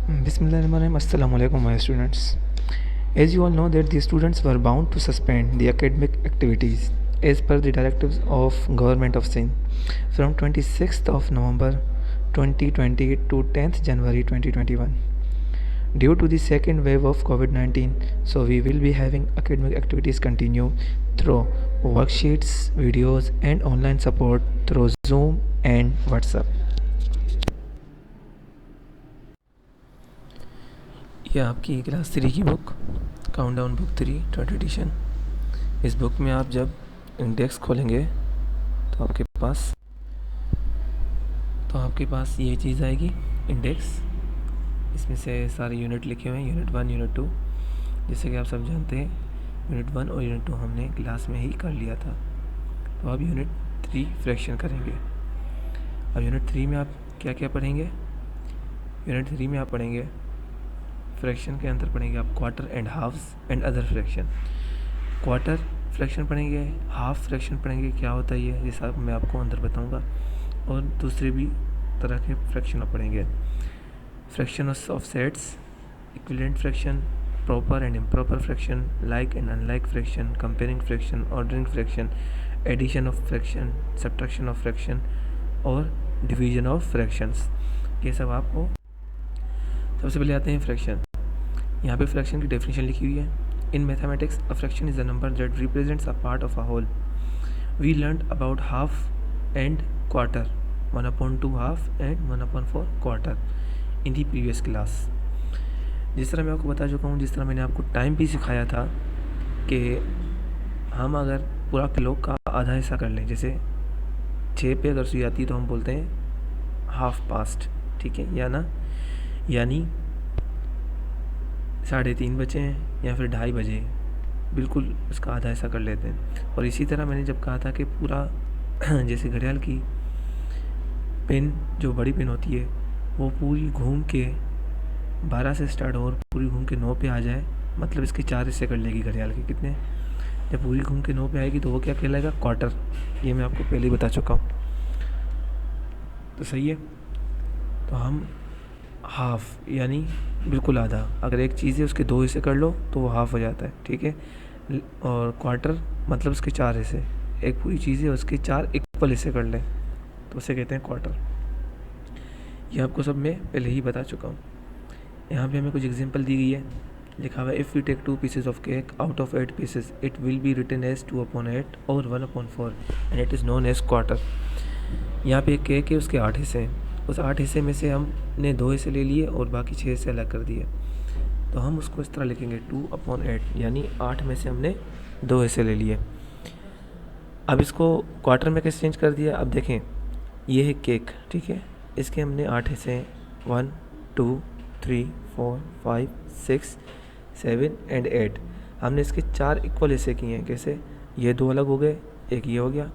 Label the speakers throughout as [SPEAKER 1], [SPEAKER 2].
[SPEAKER 1] Bismillahirrahmanirrahim. Assalamu alaikum, my students. As you all know that the students were bound to suspend the academic activities as per the directives of Government of Sindh from 26th of November 2020 to 10th January 2021 due to the second wave of COVID-19. So we will be having academic activities continue through worksheets, videos and online support through Zoom and WhatsApp. ये आपकी class 3 की book countdown book 3 third edition. इस book में आप जब index खोलेंगे तो आपके पास ये चीज़ आएगी, इंडेक्स। इसमें से सारे यूनिट लिखे हुए हैं, यूनिट 1, यूनिट 2। जैसे कि आप सब जानते हैं यूनिट 1 और यूनिट 2 हमने क्लास में ही कर लिया था। तो अब यूनिट 3 फ्रैक्शन करेंगे। अब यूनिट 3 में आप क्या क्या पढ़ेंगे? यूनिट 3 में आप पढ़ेंगे फ्रैक्शन के अंदर पढ़ेंगे आप quarter and halfs and other fraction. Quarter fraction पढ़ेंगे, हाफ फ्रैक्शन पढ़ेंगे, क्या होता है ये सब मैं आपको अंदर बताऊंगा। और दूसरे भी तरह के फ्रैक्शन आप पढ़ेंगे। Fraction of sets, equivalent fraction, proper and improper fraction, like and unlike fraction, comparing fraction, ordering fraction, addition of fraction, subtraction of fraction और डिवीजन ऑफ फ्रैक्शंस। ये सब आपको। सबसे पहले आते हैं फ्रैक्शन। यहाँ पे फ्रैक्शन की डेफिनेशन लिखी हुई है। In mathematics a fraction is a number that represents a part of a whole. We learn about half and quarter, 1/2 half and 1/4 quarter in the previous class. जिस तरह मैं आपको बता चुका हूँ, जिस तरह मैंने आपको टाइम भी सिखाया था कि हम अगर पूरा क्लॉक का आधा हिस्सा कर लें, जैसे 6 पे अगर सुई आती है तो हम बोलते हैं हाफ पास्ट, ठीक है या ना, यानी 3:30 बजे हैं या फिर 2:30 बजे, बिल्कुल उसका आधा हिस्सा कर लेते हैं। और इसी तरह मैंने जब कहा था कि पूरा जैसे घड़ियाल की पिन, जो बड़ी पिन होती है, वो पूरी घूम के 12 से स्टार्ट हो और पूरी घूम के 9 पे आ जाए, मतलब इसके 4 हिस्से कर लेगी घड़ियाल के। कितने? जब पूरी घूम के 9 पे आएगी तो वो क्या कहलाएगा? क्वार्टर। ये मैं आपको पहले ही बता चुका हूँ। तो सही है। तो हम हाफ यानी बिल्कुल आधा, अगर एक चीज़ है उसके 2 हिस्से कर लो तो वो हाफ हो जाता है, ठीक है। और क्वार्टर मतलब उसके 4 हिस्से, एक पूरी चीज़ है उसके 4 इक्वल हिस्से कर लें तो उसे कहते हैं क्वार्टर। ये आपको सब मैं पहले ही बता चुका हूँ। यहाँ पे हमें कुछ एग्जांपल दी गई है। लिखा हुआ है if we take 2 pieces of cake out of 8 pieces it will be written as 2/8 और 1/4 and it is known as quarter. यहाँ पे एक केक है, उसके 8 हिस्से हैं। उस 8 हिस्से में से हमने 2 हिस्से ले लिए और बाकी 6 हिस्से अलग कर दिए। तो हम उसको इस तरह लिखेंगे 2/8, यानी 8 में से हमने 2 हिस्से ले लिए। अब इसको क्वार्टर में कैसे चेंज कर दिया? अब देखें, ये है केक, ठीक है। इसके हमने 8 हिस्से हैं, 1 2 3 4 5 6 7 एंड 8। हमने इसके 4 इक्वल हिस्से किए हैं। कैसे? ये 2 अलग हो गए, एक ये हो गया,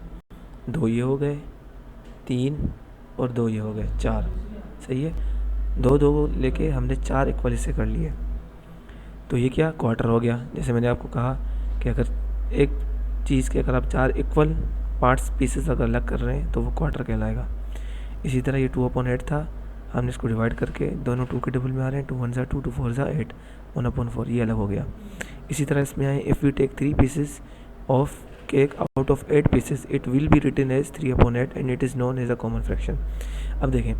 [SPEAKER 1] 2 ये हो गए, 3 और 2 ये हो गए, 4। सही है। 2 लेके हमने 4 इक्वल हिस्से कर लिए, तो ये क्या? क्वार्टर हो गया। जैसे मैंने आपको कहा कि अगर एक चीज़ के अगर आप 4 इक्वल पार्ट्स पीसेस अगर अलग कर रहे हैं तो वो क्वार्टर कहलाएगा। इसी तरह ये 2/8 था, हमने इसको डिवाइड करके दोनों 2 के डबल में आ रहे हैं, 2 1 2 2 4 8, 1/4, ये अलग हो गया। इसी तरह इसमें आए if we take 3 pieces of cake out of 8 pieces it will be written as 3/8 and it is known as a common fraction. अब देखें,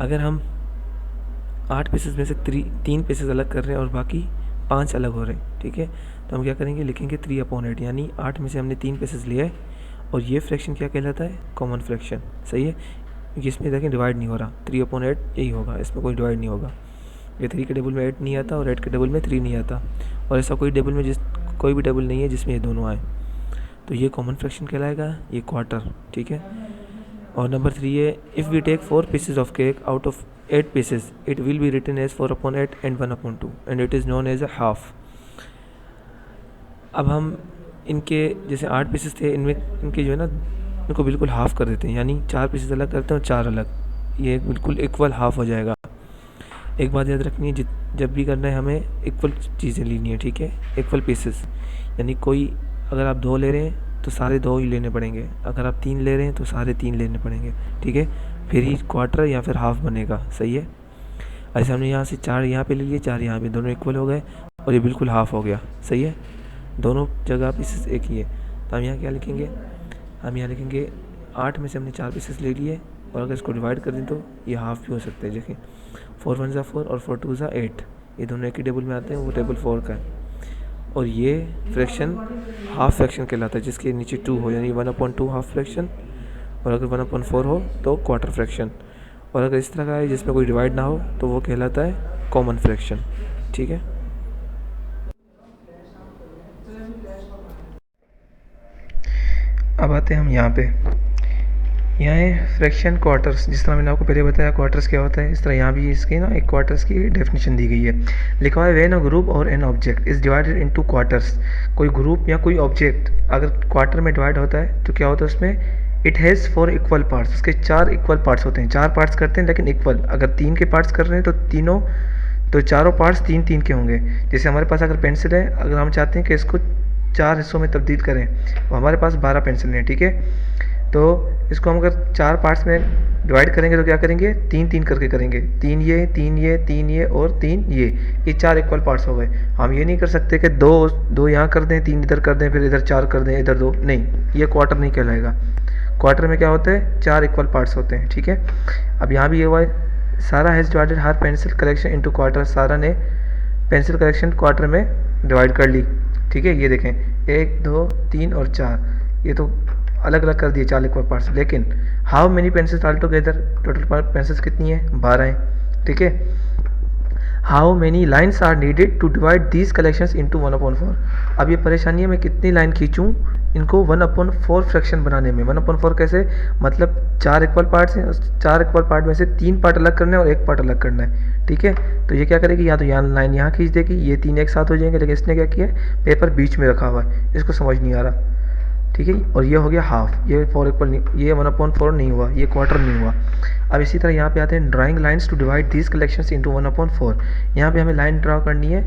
[SPEAKER 1] अगर हम 8 पीसेस में से 3 पीसेस अलग कर रहे हैं और बाकी 5 अलग हो रहे हैं, ठीक है, तो हम क्या करेंगे? लिखेंगे 3/8, यानी 8 में से हमने 3 पीसेस लिए और ये फ्रैक्शन क्या कहलाता है? Common fraction. सही है। इसमें देखें डिवाइड नहीं हो रहा, 3/8 यही होगा, इसमें कोई डिवाइड नहीं होगा। ये 3 के टेबल में 8 नहीं आता और 8 के टेबल में 3 नहीं आता, और ऐसा कोई भी टेबल नहीं है जिसमें ये दोनों आए, तो ये कॉमन फ्रैक्शन कहलाएगा, ये क्वार्टर, ठीक है। और नंबर 3 है if we take 4 pieces of cake out of 8 pieces it will be written as 4/8 and 1/2 and it is known as a half. अब हम इनके जैसे 8 पीसेस थे, इनमें इनके जो है ना, इनको बिल्कुल हाफ़ कर देते हैं, यानी 4 पीसेस अलग करते हैं और 4 अलग, ये बिल्कुल इक्वल हाफ़ हो जाएगा। एक बात याद रखनी है, जब भी करना है हमें इक्वल चीज़ें लेनी है, ठीक है, इक्वल पीसेस। यानी कोई अगर आप 2 ले रहे हैं तो सारे 2 ही लेने पड़ेंगे, अगर आप 3 ले रहे हैं तो सारे 3 लेने पड़ेंगे, ठीक है, फिर ही क्वार्टर या फिर हाफ़ बनेगा। सही है। ऐसे हमने यहाँ से 4 यहाँ पे ले लिए, 4 यहाँ पे, दोनों इक्वल हो गए और ये बिल्कुल हाफ हो गया। सही है, दोनों जगह पीसेस एक ही है। तो हम यहाँ क्या लिखेंगे, हम यहाँ लिखेंगे 8 में से हमने 4 पीसेस ले लिए और अगर इसको डिवाइड कर दें तो ये हाफ भी हो सकते हैं। देखिए 4 1 ज़ा 4 और 4 2 ज़ा 8, ये दोनों एक ही टेबल में आते हैं, वो टेबल 4 का है। और ये फ्रैक्शन हाफ फ्रैक्शन कहलाता है, जिसके नीचे 2 हो, यानी 1/2 हाफ फ्रैक्शन, और अगर 1/4 हो तो क्वार्टर फ्रैक्शन, और अगर इस तरह का है जिसमें कोई डिवाइड ना हो तो वो कहलाता है कॉमन फ्रैक्शन। ठीक है, अब आते हैं हम यहाँ पे, यहाँ है फ्रैक्शन क्वार्टर्स। जिस तरह मैंने आपको पहले बताया क्वार्टर्स क्या होता है, इस तरह यहाँ भी इसकी ना एक क्वार्टर्स की डेफिनेशन दी गई है। लिखा हुआ है व्हेन अ ग्रुप और an object is divided into quarters. कोई ग्रुप या कोई ऑब्जेक्ट अगर क्वार्टर में डिवाइड होता है तो क्या होता है उसमें, इट हैज़ 4 इक्वल पार्ट्स, उसके 4 इक्वल पार्ट्स होते हैं। 4 पार्ट्स करते हैं लेकिन इक्वल, अगर 3 के पार्ट्स कर रहे हैं तो चारों पार्ट्स 3 के होंगे। जैसे हमारे पास अगर पेंसिल है, अगर हम चाहते हैं कि इसको 4 हिस्सों में तब्दील करें, तो हमारे पास 12 पेंसिल हैं। ठीक है, तो इसको हम अगर 4 पार्ट्स में डिवाइड करेंगे तो क्या करेंगे, 3 करके करेंगे, 3 ये 3 ये 3 ये और 3 ये 4 इक्वल पार्ट्स हो गए। हम ये नहीं कर सकते कि दो यहाँ कर दें, 3 इधर कर दें, फिर इधर 4 कर दें, इधर 2, नहीं, ये क्वार्टर नहीं कहलाएगा। क्वार्टर में क्या होता है, 4 इक्वल पार्ट्स होते हैं। ठीक है, अब यहाँ भी ये हुआ है, सारा has divided her pencil collection into quarter. सारा ने पेंसिल कलेक्शन क्वार्टर में डिवाइड कर ली। ठीक है, ये देखें 1 2 3 और 4, ये तो अलग अलग कर दिए 4 इक्वल पार्ट्स। लेकिन how many pencils all together, total pencils कितनी है, 12 हैं। ठीक है, how many lines are needed to divide these collections into 1/4। अब ये परेशानी है, मैं कितनी लाइन खींचूँ इनको 1/4 फ्रैक्शन बनाने में। 1/4 कैसे, मतलब 4 इक्वल पार्ट्स हैं, उस 4 इक्वल पार्ट में से 3 पार्ट अलग करना है और 1 पार्ट अलग करना है। ठीक है, तो ये क्या करेगी, या तो यहाँ लाइन यहाँ खींच देगी, ये 3 एक साथ हो जाएंगे, लेकिन इसने क्या किया है, पेपर बीच में रखा हुआ है, इसको समझ नहीं आ रहा। ठीक है, और ये हो गया हाफ, ये 4 इक्वल नहीं, ये 1/4 नहीं हुआ, ये क्वार्टर नहीं हुआ। अब इसी तरह यहाँ पे आते हैं drawing lines to divide these collections into 1/4। यहाँ पे हमें लाइन ड्रा करनी है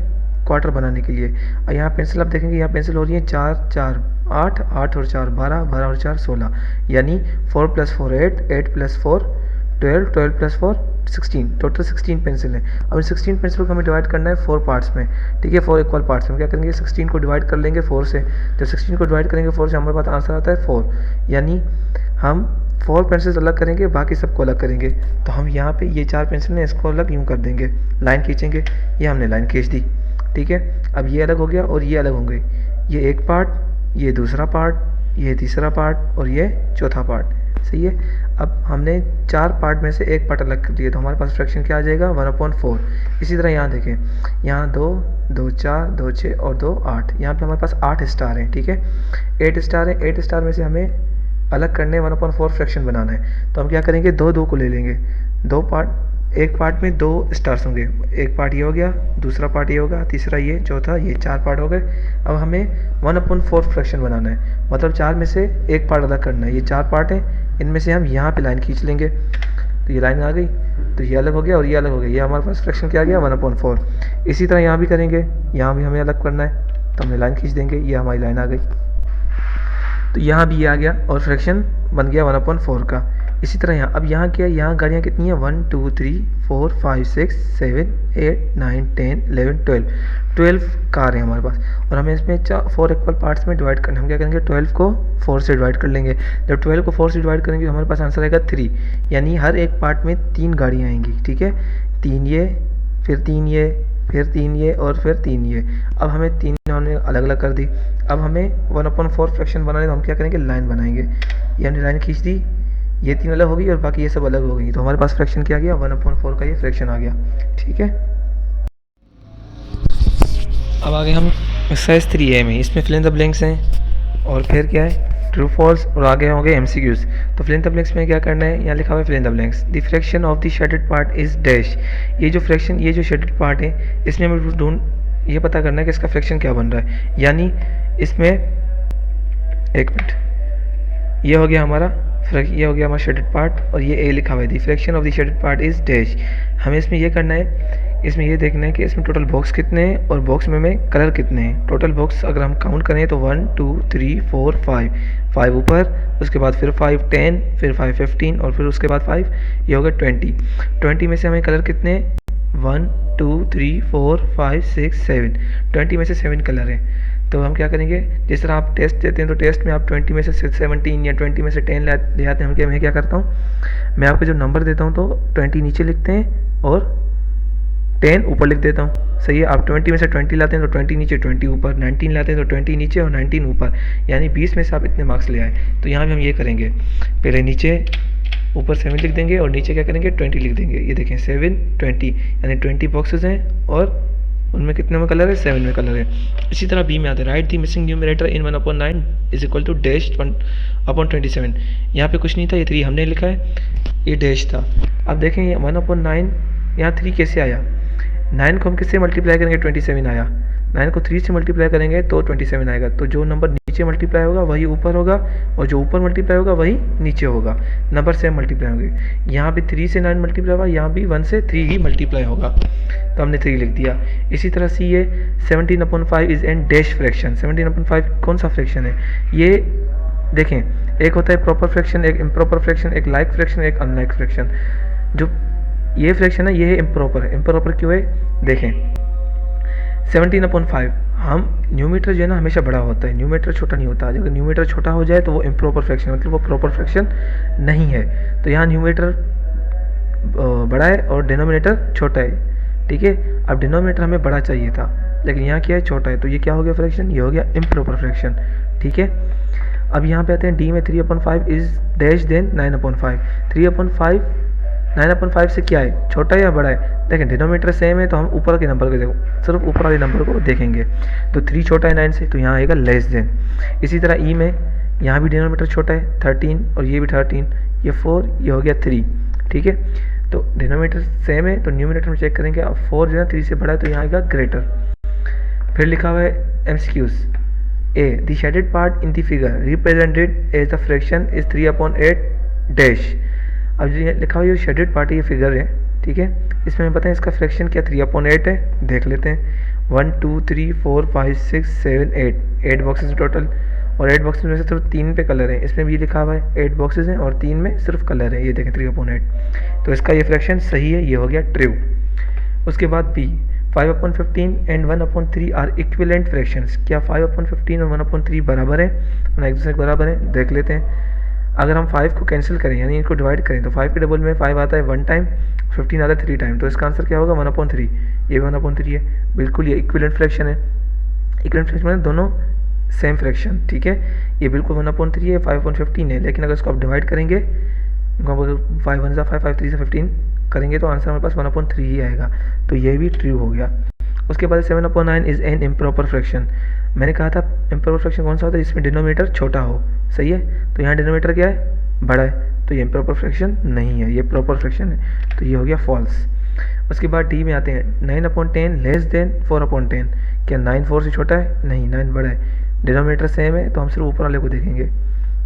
[SPEAKER 1] क्वार्टर बनाने के लिए। और यहाँ पेंसिल आप देखेंगे, यहाँ पेंसिल हो रही है 4 4 8 8 और 4 12 12 और 4 16, यानी 4 + 4 8 8 + 4 12 12 + 4 16, टोटल 16 पेंसिल है। अब इन 16 पेंसिल को हमें डिवाइड करना है 4 पार्ट्स में। ठीक है, 4 इक्वल पार्ट्स में क्या करेंगे, 16 को डिवाइड कर लेंगे 4 से। जब 16 को डिवाइड करेंगे 4 से, हमारे पास आंसर आता है 4, यानी हम 4 पेंसिल्स अलग करेंगे, बाकी सबको अलग करेंगे। तो हम यहाँ पे ये 4 पेंसिल हैं, इसको अलग यूँ कर देंगे, लाइन खींचेंगे, ये हमने लाइन खींच दी। ठीक है, अब ये अलग हो गया और ये अलग हो गए, ये एक पार्ट, ये दूसरा पार्ट, ये तीसरा पार्ट और ये चौथा पार्ट। सही है, अब हमने 4 पार्ट में से एक पार्ट अलग कर दिया, तो हमारे पास फ्रैक्शन क्या आ जाएगा, 1/4। इसी तरह यहाँ देखें, यहाँ 2 2 4 2 6 और 2 8, यहाँ पे हमारे पास 8 स्टार हैं। ठीक है, 8 स्टार है, 8 स्टार में से हमें अलग करने 1/4 फ्रैक्शन बनाना है। तो हम क्या करेंगे, 2 2 को ले लेंगे, 2 पार्ट, एक पार्ट में 2 स्टार्स होंगे, एक पार्ट ये हो गया, दूसरा पार्ट ये होगा, तीसरा ये, चौथा ये, 4 पार्ट हो गए। अब हमें 1/4 फ्रैक्शन बनाना है, मतलब 4 में से एक पार्ट अलग करना है। ये 4 पार्ट हैं, इनमें से हम यहाँ पे लाइन खींच लेंगे, तो ये लाइन आ गई, तो ये अलग हो गया और ये अलग हो गया, ये हमारे पास फ्रैक्शन क्या आ गया, 1/4। इसी तरह यहाँ भी करेंगे, यहाँ भी हमें अलग करना है, तो हमने लाइन खींच देंगे, ये हमारी लाइन आ गई, तो यहाँ भी ये आ गया और फ्रैक्शन बन गया 1/4 का। इसी तरह यहाँ, अब यहाँ क्या है, यहाँ गाड़ियाँ कितनी हैं, 1 2 3 4 5 6 7 8 9 10 11 12 कार है हमारे पास, और हमें इसमें 4 इक्वल पार्ट्स में डिवाइड करना है। हम क्या करेंगे, 12 को 4 से डिवाइड कर लेंगे। जब 12 को 4 से डिवाइड करेंगे हमारे पास आंसर आएगा 3, यानी हर एक पार्ट में 3 गाड़ियाँ आएंगी। ठीक है, 3 ये, फिर 3 ये, फिर 3 ये और फिर 3 ये। अब हमें 3 हमने अलग अलग कर दी। अब हमें 1/4 फ्रैक्शन बनाने, तो हम क्या करेंगे, लाइन बनाएंगे, ये हमने लाइन खींच दी, ये 3 अलग हो गई और बाकी ये सब अलग हो गई, तो हमारे पास फ्रैक्शन क्या आ गया, 1/4 का ये फ्रैक्शन आ गया। ठीक है, अब आगे हम एक्सरसाइज 3A में, इसमें फिल इन द ब्लैंक्स हैं और फिर क्या है, ट्रू फॉल्स, और आगे होंगे MCQs। तो फिल इन द ब्लैंक्स में क्या करना है, यहाँ लिखा हुआ है fill in the blanks, the fraction of the shaded part is dash. ये जो फ्रैक्शन, ये जो शेडेड पार्ट है, इसमें हमें ये पता करना है कि इसका फ्रैक्शन क्या बन रहा है। यानी इसमें, एक मिनट, ये हो गया हमारा ये हो गया हमारा शेडेड पार्ट, और ये ए लिखा हुआ है, the fraction of the shaded part is dash. हमें इसमें ये करना है, इसमें ये देखना है कि इसमें टोटल बॉक्स कितने हैं और बॉक्स में कलर कितने हैं। टोटल बॉक्स अगर हम काउंट करें तो 1 2 3 4 5 ऊपर, उसके बाद फिर 5 10, फिर 5 15 और फिर उसके बाद 5, ये हो गया 20। 20 में से हमें कलर कितने, 1 2 3 4 5 6 7, 20 में से 7 कलर हैं। तो हम क्या करेंगे, जिस तरह आप टेस्ट देते हैं तो टेस्ट में आप 20 में से 17 या 20 में से 10 ले आते हैं। मैं क्या करता हूँ, मैं आपको जो नंबर देता हूँ तो 20 नीचे लिखते हैं और 10 ऊपर लिख देता हूँ। सही है। आप 20 में से 20 लाते हैं तो 20 नीचे 20 ऊपर, 19 लाते हैं तो 20 नीचे और 19 ऊपर, यानी 20 में से आप इतने मार्क्स ले आए। तो यहाँ भी हम ये करेंगे, पहले नीचे ऊपर 7 लिख देंगे और नीचे क्या करेंगे 20 लिख देंगे। ये देखें 7 20, यानी 20 बॉक्सेस हैं और उनमें कितने में कलर है, 7 में कलर है। इसी तरह बी में आते हैं, write the missing numerator in 1/9 is equal to dash 1/27। यहाँ पे कुछ नहीं था, ये 3 हमने लिखा है, ये डैश था। अब देखें 1/9 यहाँ 3 कैसे आया, 9 को हम किससे मल्टीप्लाई करेंगे, 27 आया। 9 को 3 से मल्टीप्लाई करेंगे तो 27 आएगा। तो जो नंबर नीचे मल्टीप्लाई होगा वही ऊपर होगा और जो ऊपर मल्टीप्लाई होगा वही नीचे होगा, नंबर सेम मल्टीप्लाई होंगे। यहाँ भी 3 से 9 मल्टीप्लाई होगा, यहाँ भी 1 से 3 ही मल्टीप्लाई होगा, तो हमने 3 लिख दिया। इसी तरह सी है 17/5 इज एन डैश फ्रैक्शन। 17/5 कौन सा फ्रैक्शन है, ये देखें, एक होता है प्रॉपर फ्रैक्शन, एक इम्प्रॉपर फ्रैक्शन, एक लाइक फ्रैक्शन, एक अनलाइक फ्रैक्शन। जो ये फ्रैक्शन है ये है इम्प्रॉपर है। इम्प्रॉपर क्यों है, देखें 17/5, हम न्यूमीटर जो है ना हमेशा बड़ा होता है, न्यूमीटर छोटा नहीं होता। अगर न्यूमीटर छोटा हो जाए तो वो इम्प्रॉपर फ्रैक्शन, मतलब वो प्रॉपर फ्रैक्शन नहीं है। तो यहाँ न्यूमीटर बड़ा है और डिनोमिनेटर छोटा है, ठीक है। अब डिनोमिनेटर हमें बड़ा चाहिए था लेकिन यहाँ क्या है, छोटा है, तो ये क्या हो गया फ्रैक्शन, ये हो गया इम्प्रॉपर फ्रैक्शन, ठीक है। अब यहाँ पे आते हैं डी में 3/5 इज डैश देन 9/5। 3/5 9/5 से क्या है, छोटा है या बड़ा है। देखें डिनोमीटर सेम है तो हम ऊपर के नंबर को देखो, सिर्फ ऊपर वाले नंबर को देखेंगे। तो 3 छोटा है 9 से, तो यहाँ आएगा लेस देन। इसी तरह ई में यहाँ भी डिनोमीटर छोटा है 13 और ये भी 13, ये 4, ये हो गया 3, ठीक है। तो डिनोमीटर सेम है तो न्यूमिनेटर में चेक करेंगे। अब 4 जो है 3 से बड़ा है तो यहाँ आएगा ग्रेटर। फिर लिखा हुआ है MCQs, A the shaded part in the figure represented as the fraction is 3/8 dash. अब जो लिखा हुआ ये शेडेड पार्ट ये फिगर है, ठीक है। इसमें बताएं इसका फ्रैक्शन क्या 3/8 है, देख लेते हैं। 1 2 3 4 5 6 7 8 बॉक्सेस टोटल, और 8 बॉक्सेस में से सिर्फ 3 पे कलर है। इसमें भी लिखा हुआ है 8 बॉक्सेस हैं और 3 में सिर्फ कलर है, ये देखें 3/8। तो इसका ये फ्रैक्शन सही है, ये हो गया ट्रू। उसके बाद B 5/15 and 1/3 are equivalent fractions. क्या 5/15 और 1/3 बराबर है, एक दूसरे के बराबर है, देख लेते हैं। अगर हम 5 को कैंसिल करें यानी इनको डिवाइड करें तो 5 के डबल में 5 आता है 1 टाइम, 15 आता है 3 टाइम, तो इसका आंसर क्या होगा 1/3। ये भी 1/3 है, बिल्कुल ये इक्विवेलेंट फ्रैक्शन है। इक्विवेलेंट फ्रैक्शन में दोनों सेम फ्रैक्शन, ठीक है। ये बिल्कुल 1/3 है, 5/15 है, लेकिन अगर इसको आप डिवाइड करेंगे 5 1 5 5 3 से 15 करेंगे तो आंसर हमारे पास 1/3 ही आएगा। तो ये भी ट्रू हो गया। उसके बाद 7/9 इज एन इम्प्रॉपर फ्रैक्शन। मैंने कहा था इम्प्रॉपर फ्रैक्शन कौन सा होता है जिसमें डिनोमिनेटर छोटा हो, सही है। तो यहाँ डिनोमिनेटर क्या है, बड़ा है, तो ये इम्प्रॉपर फ्रैक्शन नहीं है, ये प्रॉपर फ्रैक्शन है, तो ये हो गया फॉल्स। उसके बाद डी में आते हैं 9/10 लेस देन 4/10। क्या 9 4 से छोटा है, नहीं 9 बड़ा है, डिनोमिनेटर सेम है तो हम सिर्फ ऊपर वाले को देखेंगे,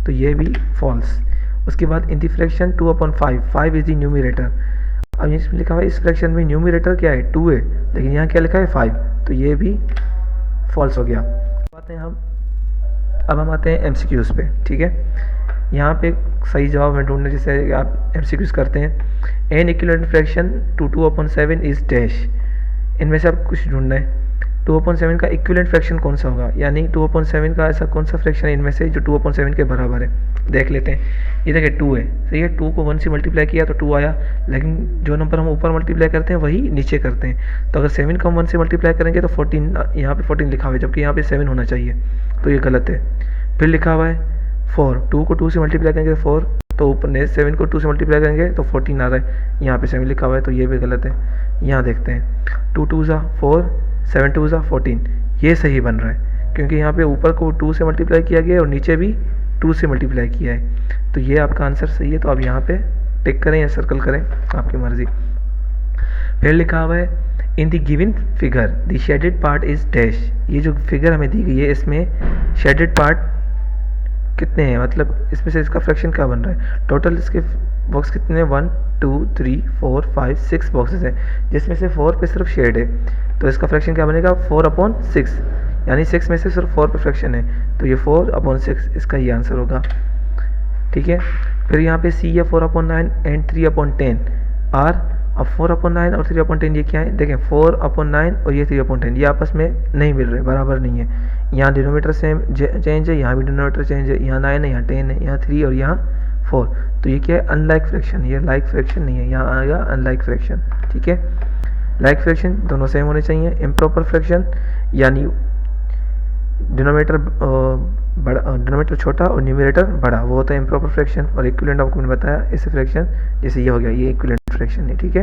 [SPEAKER 1] तो ये भी फॉल्स। उसके बाद in the fraction 2/5, 5 is the numerator. अब इसमें लिखा हुआ है इस फ्रैक्शन में न्यूमरेटर क्या है 2 है, लेकिन यहाँ क्या लिखा है 5, तो ये भी फॉल्स हो गया। अब हम आते हैं MCQs पे, ठीक है। यहाँ पे सही जवाब में ढूंढने, जैसे आप MCQs करते हैं। N equivalent fraction 2/7 is dash. इनमें से आप कुछ ढूंढना है। 2/7 का इक्विवेलेंट फ्रैक्शन कौन सा होगा, यानी 2/7 का ऐसा कौन सा फ्रैक्शन है इनमें से जो 2/7 के बराबर है, देख लेते हैं। ये देखिए 2 है, सही है। 2 को 1 से मल्टीप्लाई किया तो 2 आया, लेकिन जो नंबर हम ऊपर मल्टीप्लाई करते हैं वही नीचे करते हैं। तो अगर 7 को हम 1 से मल्टीप्लाई करेंगे तो 14, यहाँ पे 14 लिखा हुआ है जबकि यहाँ पे 7 होना चाहिए, तो ये गलत है। फिर लिखा हुआ है 4, 2 को 2 से मल्टीप्लाई करेंगे 4, तो ऊपर 7 को 2 से मल्टीप्लाई करेंगे तो 14 आ रहा है, यहाँ पे 7 लिखा हुआ है, तो ये भी गलत है। यहाँ देखते हैं 2 2 4, 7 2 14, ये सही बन रहा है क्योंकि यहाँ पे ऊपर को 2 से मल्टीप्लाई किया गया है और नीचे भी 2 से मल्टीप्लाई किया है, तो ये आपका आंसर सही है। तो आप यहाँ पे टिक करें या सर्कल करें, आपकी मर्जी। फिर लिखा हुआ है in the given figure the shaded part is dash. ये जो फिगर हमें दी गई है इसमें शेडेड पार्ट कितने हैं, मतलब इसमें से इसका फ्रैक्शन क्या बन रहा है। टोटल इसके बॉक्स कितने हैं, 1 2 3 4 5 6 बॉक्सेस हैं, जिसमें से 4 पे सिर्फ शेड है, तो इसका फ्रैक्शन क्या बनेगा 4/6, यानी 6 में से सिर्फ 4 पे फ्रैक्शन है, तो ये 4/6 इसका ये आंसर होगा, ठीक है। फिर यहाँ पे सी है 4/9 एंड 3/10 आर अब 4/9 और 3/10 ये क्या है, देखें 4/9 और ये 3/10 ये आपस में नहीं मिल रहे, बराबर नहीं है। यहाँ डिनोमीटर सेम चेंज है, यहाँ भी डिनोमीटर चेंज है, यहाँ 9 है, यहाँ 10 है, यहाँ 3 और यहाँ 4। तो ये क्या है, अनलाइक फ्रैक्शन, ये लाइक फ्रैक्शन नहीं है, यहाँ आएगा अनलाइक फ्रैक्शन। ठीक है, लाइक फ्रैक्शन दोनों सेम होने चाहिए। इम्प्रॉपर फ्रैक्शन यानी डिनोमीटर बड़ा, डिनोमीटर छोटा और न्यूमरेटर बड़ा, वो होता है इम्प्रॉपर फ्रैक्शन। और इक्विवेलेंट आपको मैंने बताया इसे फ्रैक्शन, जैसे ये हो गया, ये इक्विवेलेंट फ्रैक्शन है। ठीक है,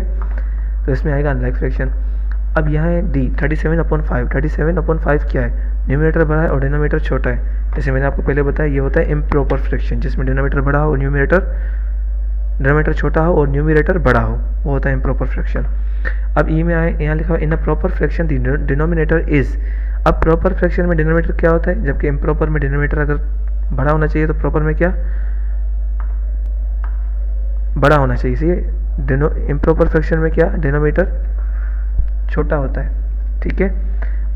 [SPEAKER 1] तो इसमें आएगा अनलाइक फ्रैक्शन। अब यहाँ है डी 37/5। 37/5 क्या है, न्यूमरेटर बड़ा है और डिनोमीटर छोटा है। जैसे मैंने आपको पहले बताया, ये होता है इम्प्रॉपर फ्रैक्शन, जिसमें डिनोमीटर बड़ा हो और डिनोमीटर छोटा हो और न्यूमरेटर बड़ा हो, वो होता है इम्प्रॉपर फ्रैक्शन। अब ई में आए, यहाँ लिखा हुआ in a proper fraction the denominator is. अब प्रॉपर फ्रैक्शन में डिनोमिनेटर क्या होता है, जबकि इम्प्रॉपर में डिनोमिनेटर अगर बड़ा होना चाहिए तो प्रॉपर में क्या बड़ा होना चाहिए। इसलिए इम्प्रॉपर फ्रैक्शन में क्या डिनोमिनेटर छोटा होता है। ठीक है,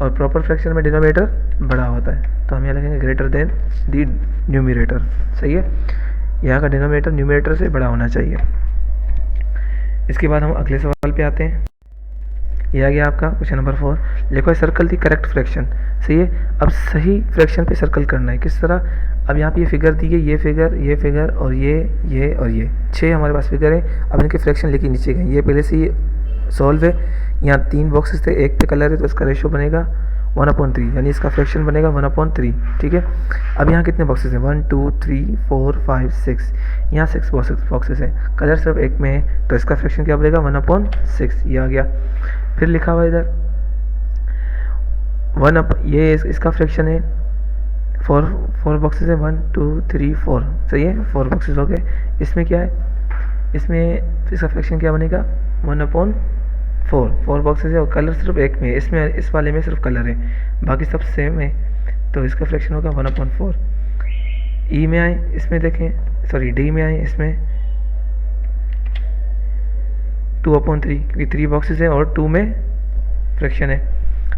[SPEAKER 1] और प्रॉपर फ्रैक्शन में डिनोमिनेटर बड़ा होता है। तो हम यहाँ लिखेंगे ग्रेटर देन दी न्यूमरेटर। सही है, यहाँ का डिनोमिनेटर न्यूमरेटर से बड़ा होना चाहिए। इसके बाद हम अगले सवाल पे आते हैं। यह आ गया आपका क्वेश्चन नंबर 4। लिखो है सर्कल दी करेक्ट फ्रैक्शन। सही है, अब सही फ्रैक्शन पे सर्कल करना है। किस तरह, अब यहाँ पे ये फिगर दी है, ये फिगर और ये और ये 6 हमारे पास फिगर है। अब इनके फ्रैक्शन लेके नीचे गए, ये पहले से ही सॉल्व है। यहाँ 3 बॉक्सेस थे, एक पे कलर है, तो इसका रेशो बनेगा 1/3, यानी इसका फ्रैक्शन बनेगा 1/3। ठीक है, अब यहाँ कितने बॉक्सेस हैं, 1 2 3 4 5 6, यहाँ 6 बॉक्सेस हैं, कलर सिर्फ एक में है, तो इसका फ्रैक्शन क्या बनेगा 1/6, ये आ गया। फिर लिखा हुआ इधर ये इसका फ्रैक्शन है, 4 बॉक्सेस है, 1 2 3 4। सही है, 4 बॉक्सेस हो गए। इसमें क्या है, इसमें इसका फ्रैक्शन क्या बनेगा 1/4। 4 बॉक्सेस है और कलर सिर्फ एक में है, इसमें इस वाले में सिर्फ कलर है, बाकी सब सेम है, तो इसका फ्रैक्शन होगा 1/4। ई में आए, इसमें देखें, सॉरी डी में आए, इसमें 2/3, क्योंकि 3 बॉक्सेस हैं और 2 में फ्रैक्शन है।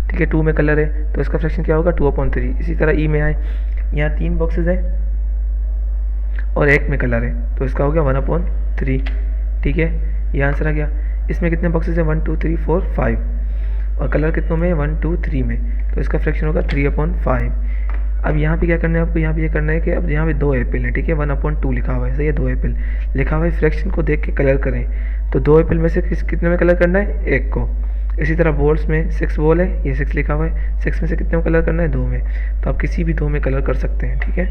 [SPEAKER 1] ठीक है, 2 में कलर है, तो इसका फ्रैक्शन क्या होगा 2/3। इसी तरह ई में आए, यहाँ 3 बॉक्सेस हैं और एक में कलर है, तो इसका हो गया 1/3। ठीक है, ये आंसर आ गया। इसमें कितने बॉक्सेस हैं, 1 2 3 4 5, और कलर कितनों में 1 2 3 में, तो इसका फ्रैक्शन होगा 3/5। अब यहाँ पे क्या करना है आपको, यहाँ पे ये करना है कि अब यहाँ पे 2 एप्पल है। ठीक है, 1/2 लिखा हुआ है, सही है, 2 एप्पल लिखा हुआ है। फ्रैक्शन को देख के कलर करें, तो 2 एप्पल में से कितने में कलर करना है, एक को। इसी तरह बॉल्स में 6 बॉल है, ये 6 लिखा हुआ है, 6 में से कितने में कलर करना है, 2 में, तो आप किसी भी 2 में कलर कर सकते हैं। ठीक है,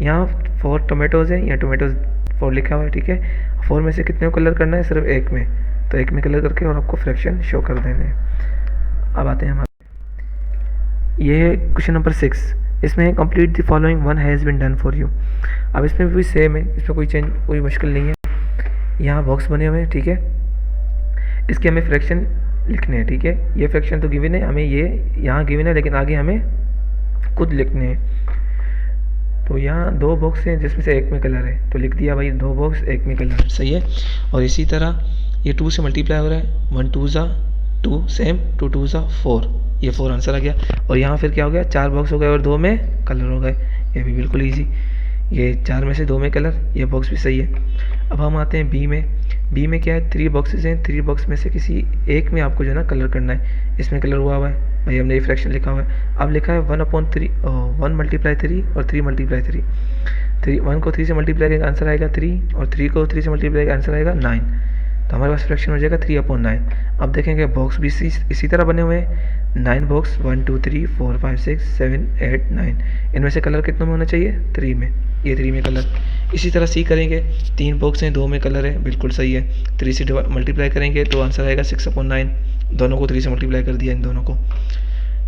[SPEAKER 1] यहाँ 4 टोमेटोज़ हैं, यहाँ टोमेटोज़ 4 लिखा हुआ है। ठीक है, 4 में से कितने में कलर करना है, सिर्फ एक में, तो एक में कलर करके और आपको फ्रैक्शन शो कर देने हैं। अब आते हैं हमारे, ये है क्वेश्चन नंबर 6। इसमें complete the following, one has been done for you. अब इसमें भी सेम है, इसमें कोई मुश्किल नहीं है। यहाँ बॉक्स बने हुए हैं। ठीक है, इसके हमें फ्रैक्शन लिखने हैं। ठीक है, ये फ्रैक्शन तो गिवन है, हमें ये यहाँ गिवन है, लेकिन आगे हमें खुद लिखने हैं। तो यहाँ 2 बॉक्स हैं जिसमें से एक में कलर है, तो लिख दिया भाई 2 बॉक्स, एक में कलर। सही है, और इसी तरह ये 2 से मल्टीप्लाई हो रहा है, 1 2 ज़ा 2 सेम, 2 2 ज़ा 4, ये 4 आंसर आ गया। और यहाँ फिर क्या हो गया, 4 बॉक्स हो गए और 2 में कलर हो गए, ये भी बिल्कुल ईजी। ये 4 में से 2 में कलर, ये बॉक्स भी सही है। अब हम आते हैं बी में। बी में क्या है, 3 बॉक्सेस हैं, 3 बॉक्स में से किसी एक में आपको जो है ना कलर करना है। इसमें कलर हुआ है भाई, हमने ये फ्रैक्शन लिखा हुआ है। अब लिखा है 1 × 3 1 × 3 और 3 × 3। 1 को 3 से मल्टीप्लाई करेंगे आंसर आएगा 3, और 3 को 3 से मल्टीप्लाई करेंगे आंसर आएगा 9, तो हमारे पास फ्रैक्शन हो जाएगा 3/9। अब देखेंगे बॉक्स भी इसी तरह बने हुए हैं, 9 बॉक्स, 1 2 3 4 5 6 7 8 9, इनमें से कलर कितनों में होना चाहिए, 3 में, ये 3 में कलर। इसी तरह सी करेंगे, 3 बॉक्स हैं, 2 में कलर है, बिल्कुल सही है। 3 से मल्टीप्लाई करेंगे तो आंसर आएगा 6/9, दोनों को 3 से मल्टीप्लाई कर दिया इन दोनों को।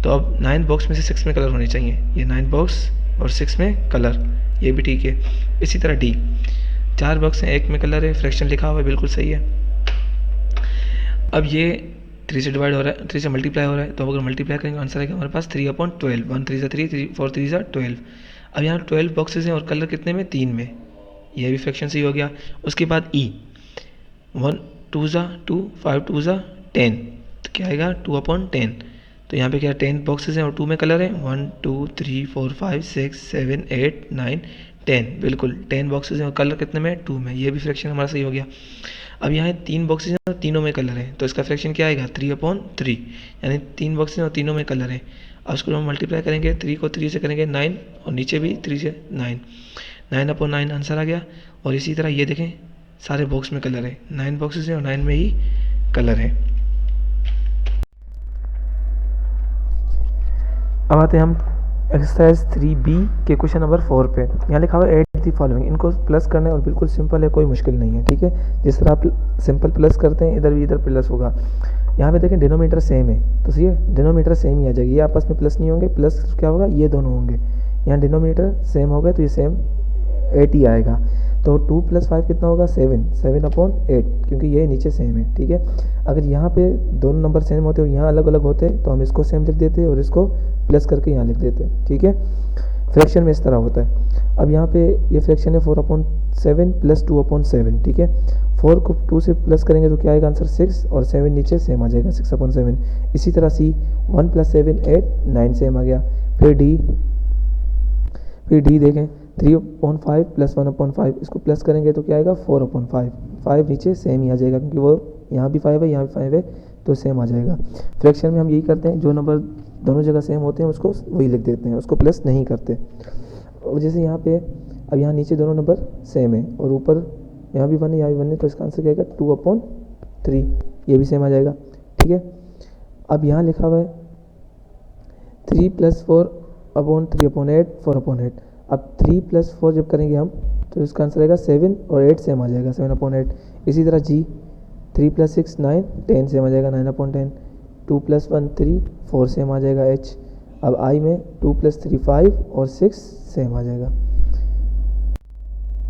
[SPEAKER 1] तो अब 9 बॉक्स में से 6 में कलर होने चाहिए, ये 9 बॉक्स और 6 में कलर, ये भी ठीक है। इसी तरह डी, 4 बॉक्स हैं, एक में कलर है, फ्रैक्शन लिखा हुआ है, बिल्कुल सही है। अब ये 3 से डिवाइड हो रहा है, 3 से मल्टीप्लाई हो रहा है, तो अगर मल्टीप्लाई करेंगे आंसर आएगा हमारे पास 3/12, 1 3 3 4 3 12। अब यहाँ 12 बॉक्सेस हैं और कलर कितने में, 3 में, यह भी फ्रैक्शन सही हो गया। उसके बाद ई, 1 2 2 5 2 10, तो क्या आएगा 2/10। तो यहाँ पे क्या 10 बॉक्सेस हैं और 2 में कलर है, 1 2 3 4 5 6 7 8 9 10, बिल्कुल 10 बॉक्सेस हैं और कलर कितने में, 2 में, ये भी फ्रैक्शन हमारा सही हो गया। अब यहाँ 3 बॉक्सेस हैं और तीनों में कलर है, तो इसका फ्रैक्शन क्या आएगा 3/3, यानी 3 बॉक्सेस हैं और तीनों में कलर है। अब इसको हम मल्टीप्लाई करेंगे, 3 को 3 से करेंगे 9 और नीचे भी 3 से 9, 9/9 आंसर आ गया। और इसी तरह ये देखें सारे बॉक्स में कलर है, 9 बॉक्सेस हैं और 9 में ही कलर है। अब आते हैं हम एक्सरसाइज 3B के क्वेश्चन नंबर 4 पे। यहाँ लिखा हुआ है ऐड दी फॉलोइंग, इनको प्लस करना है और बिल्कुल सिंपल है, कोई मुश्किल नहीं है, ठीक है। जिस तरह आप सिंपल प्लस करते हैं इधर भी इधर प्लस होगा। यहाँ पे देखें डिनोमीटर सेम है, तो सही है, डिनोमीटर सेम ही आ जाएगी, ये आपस में प्लस नहीं होंगे, प्लस क्या होगा ये दोनों होंगे। यहाँ डिनोमीटर सेम हो गए तो ये सेम 8 ही आएगा। तो 2 + 5 कितना होगा 7/8, क्योंकि ये नीचे सेम है, ठीक है। अगर यहाँ पे दोनों नंबर सेम होते और यहाँ अलग अलग होते तो हम इसको सेम लिख देते और इसको प्लस करके यहाँ लिख देते, ठीक है। फ्रैक्शन में इस तरह होता है। अब यहाँ पे ये फ्रैक्शन है 4/7 + 2/7, ठीक है। 4 को 2 से प्लस करेंगे तो क्या आएगा आंसर 6 और 7 नीचे सेम आ जाएगा 6/7। इसी तरह C 1 + 7 8 9 सेम आ गया। फिर D देखें 3/5 + 1/5, इसको प्लस करेंगे तो क्या आएगा 4/5, 5 नीचे सेम ही आ जाएगा क्योंकि वो यहाँ भी 5 है यहाँ भी 5 है तो सेम आ जाएगा। फ्रैक्शन में हम यही करते हैं, जो नंबर दोनों जगह सेम होते हैं उसको वही लिख देते हैं, उसको प्लस नहीं करते। और जैसे यहाँ पे अब यहाँ नीचे दोनों नंबर सेम है और ऊपर यहाँ भी 1 है यहाँ भी 1 है, तो इसका आंसर क्या आएगा 2/3, ये भी सेम आ जाएगा, ठीक है। अब यहाँ लिखा हुआ है 3 + 4/3/8 4/8। अब 3 + 4 जब करेंगे हम तो इसका आंसर आएगा 7 और 8 सेम आ जाएगा 7/8। इसी तरह G 3 + 6 9 10 सेम आ जाएगा 9/10। 2 + 1 3 4 सेम आ जाएगा H। अब I में 2 + 3 5 और 6 सेम आ जाएगा।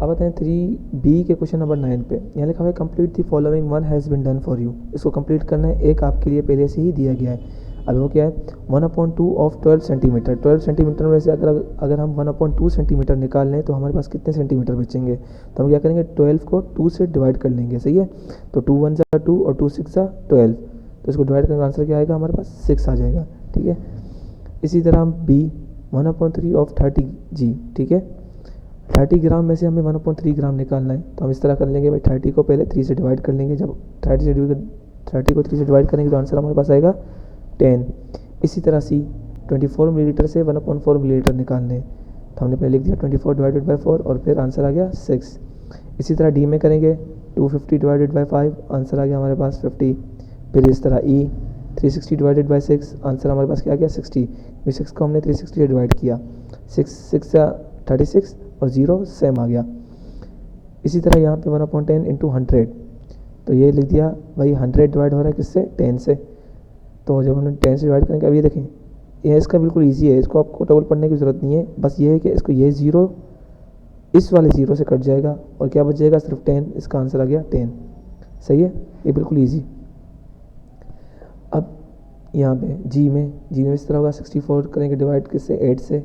[SPEAKER 1] अब आते हैं 3B के क्वेश्चन नंबर 9 पे। यहाँ लिखा हुआ है complete the following, one has been done for you. इसको कंप्लीट करना है, एक आपके लिए पहले से ही दिया गया है। अब वो क्या है 1/2 ऑफ 12 सेंटीमीटर। 12 सेंटीमीटर में से अगर हम 1/2 सेंटीमीटर निकाल लें तो हमारे पास कितने सेंटीमीटर बचेंगे, तो हम क्या करेंगे 12 को 2 से डिवाइड कर लेंगे, सही है। तो 2 × 1 = 2 और 2 × 6 = 12, तो इसको डिवाइड करने का आंसर क्या आएगा हमारे पास 6 आ जाएगा, ठीक है। इसी तरह हम B 1/3 ऑफ 30g, ठीक है। 30 ग्राम में से हमें 1/3 ग्राम निकालना है, तो हम इस तरह कर लेंगे भाई 30 को पहले 3 से डिवाइड कर लेंगे। जब 30 को 3 से डिवाइड करेंगे तो आंसर हमारे पास आएगा 10। इसी तरह C 24 मिलीलीटर से 1/4 मिलीलीटर निकालने, तो हमने पहले लिख दिया 24 / 4 और फिर आंसर आ गया 6। इसी तरह D में करेंगे 250 / 5, आंसर आ गया हमारे पास 50। फिर इस तरह E 360 / 6, आंसर हमारे पास क्या आ गया 60। 6 को हमने 360 से डिवाइड किया, 6 36 और 0 सेम आ गया। इसी तरह यहाँ पे 1/10 × 100, तो ये लिख दिया भाई 100 डिवाइड हो रहा है किससे 10 से, तो जब हमने 10 से डिवाइड करेंगे अब ये देखें ये इसका बिल्कुल इजी है, इसको आपको डबल पढ़ने की ज़रूरत नहीं है। बस ये है कि इसको ये 0 इस वाले 0 से कट जाएगा और क्या बच जाएगा सिर्फ 10, इसका आंसर आ गया 10, सही है, ये बिल्कुल ईजी। अब यहाँ पे जी में इस तरह होगा 64 करेंगे डिवाइड किससे 8 से,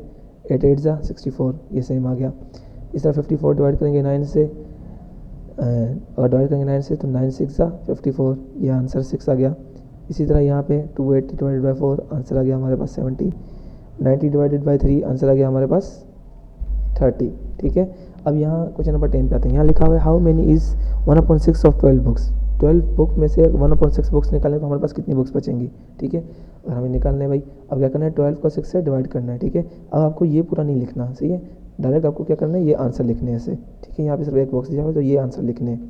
[SPEAKER 1] 8 8 = 64, ये सेम आ गया। इस तरह 54 डिवाइड करेंगे 9 से और डिवाइड करेंगे 9 से तो 9 6 = 54, ये आंसर 6 आ गया। इसी तरह यहाँ पे 280 / 4, आंसर आ गया हमारे पास 70। 90 / 3, आंसर आ गया हमारे पास 30, ठीक है। अब यहाँ क्वेश्चन नंबर 10 पे आते हैं। यहाँ लिखा हुआ है how many is 1/6 of 12 books. 12 book में से 1/6 बुक्स निकालें तो हमारे पास कितनी बुक्स बचेंगी, ठीक है। और हमें निकालना है भाई, अब क्या करना है 12 को 6 से डिवाइड करना है, ठीक है। अब आपको ये पूरा नहीं लिखना, सही है, डायरेक्ट आपको क्या करना है ये आंसर लिखने हैं ऐसे, ठीक है। यहाँ पे सिर्फ एक बॉक्स दिया हुआ है तो ये आंसर लिखने हैं।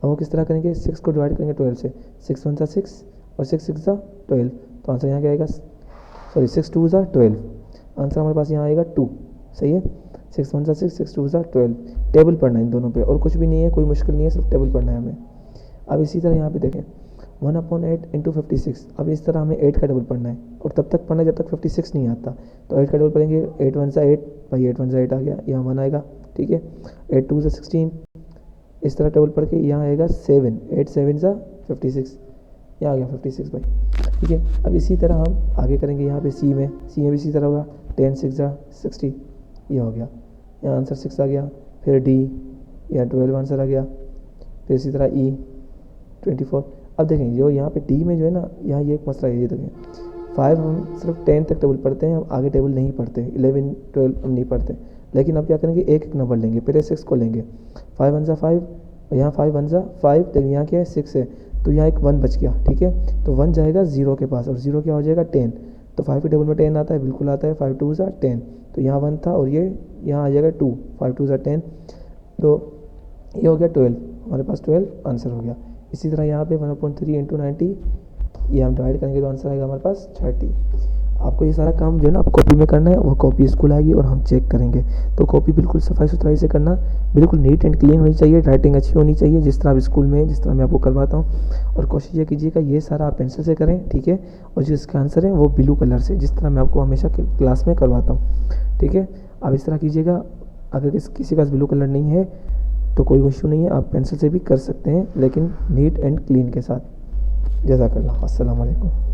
[SPEAKER 1] अब वो किस तरह करेंगे 6 को डिवाइड करेंगे 12 से, 6 1 = 6 और 6 6 = 12, तो आंसर यहाँ क्या आएगा 6 2 = 12, आंसर हमारे पास यहाँ आएगा 2, सही है। 6 1 = 6 6 2 = 12। टेबल पढ़ना है इन दोनों पे और कुछ भी नहीं है, कोई मुश्किल नहीं है, सिर्फ टेबल पढ़ना है हमें। अब इसी तरह यहाँ पे देखें 1/8 × 56, अब इस तरह हमें 8 का डबल पढ़ना है और तब तक पढ़ना है जब तक 56 नहीं आता, तो 8 का डबल पढ़ेंगे 8 1 = 8, भाई 8 1 = 8 आ गया, यहाँ 1 आएगा, ठीक है। 8 2 = 16, इस तरह टेबल पढ़ के यहाँ आएगा 7, 8 7 = 56, यहाँ आ गया 56 भाई, ठीक है। अब इसी तरह हम आगे करेंगे यहाँ पे C में भी इसी तरह होगा 10 6 = 60, ये हो गया, यहाँ आंसर 6 आ गया। फिर D, यहाँ 12 आंसर आ गया। फिर इसी तरह E 24। अब देखें जो यहाँ पे D में जो है ना, यहाँ ये एक मसला है, ये देखें 5 हम सिर्फ 10 तक टेबल पढ़ते हैं, हम आगे टेबल नहीं पढ़ते, 11 12 हम नहीं पढ़ते। लेकिन अब क्या करेंगे एक एक नंबर लेंगे, पहले 6 को लेंगे, 5 1 = 5, और यहाँ 5 वन ज़ा 5, लेकिन यहाँ क्या है 6 है, तो यहाँ एक 1 बच गया, ठीक है। तो 1 जाएगा 0 के पास, और 0 क्या हो जाएगा 10, तो 5 के टेबल में 10 आता है, बिल्कुल आता है, 5 2 ज़ा 10, तो यहाँ 1 था और ये यहाँ आ जाएगा 2, 5 2 ज़ा 10, तो ये हो गया 12, हमारे पास 12 आंसर हो गया। इसी तरह यहाँ पे 1/3 इंटू 90, ये हम डिवाइड करेंगे तो आंसर आएगा हमारे पास 30। आपको ये सारा काम जो है ना आप कॉपी में करना है, वो कॉपी स्कूल आएगी और हम चेक करेंगे। तो कॉपी बिल्कुल सफाई सुथराई से करना, बिल्कुल नीट एंड क्लीन होनी चाहिए, राइटिंग अच्छी होनी चाहिए, जिस तरह आप स्कूल में जिस तरह मैं आपको करवाता हूँ। और कोशिश ये कीजिएगा ये सारा आप पेंसिल से करें, ठीक है, और जो इसका आंसर है वो ब्लू कलर से, जिस तरह मैं आपको हमेशा क्लास में करवाता हूँ, ठीक है। आप इस तरह कीजिएगा। अगर किसी का ब्लू कलर नहीं है तो कोई इशू नहीं है, आप पेंसिल से भी कर सकते हैं, लेकिन नीट एंड क्लीन के साथ। जज़ाकल्लाह। अस्सलाम वालेकुम।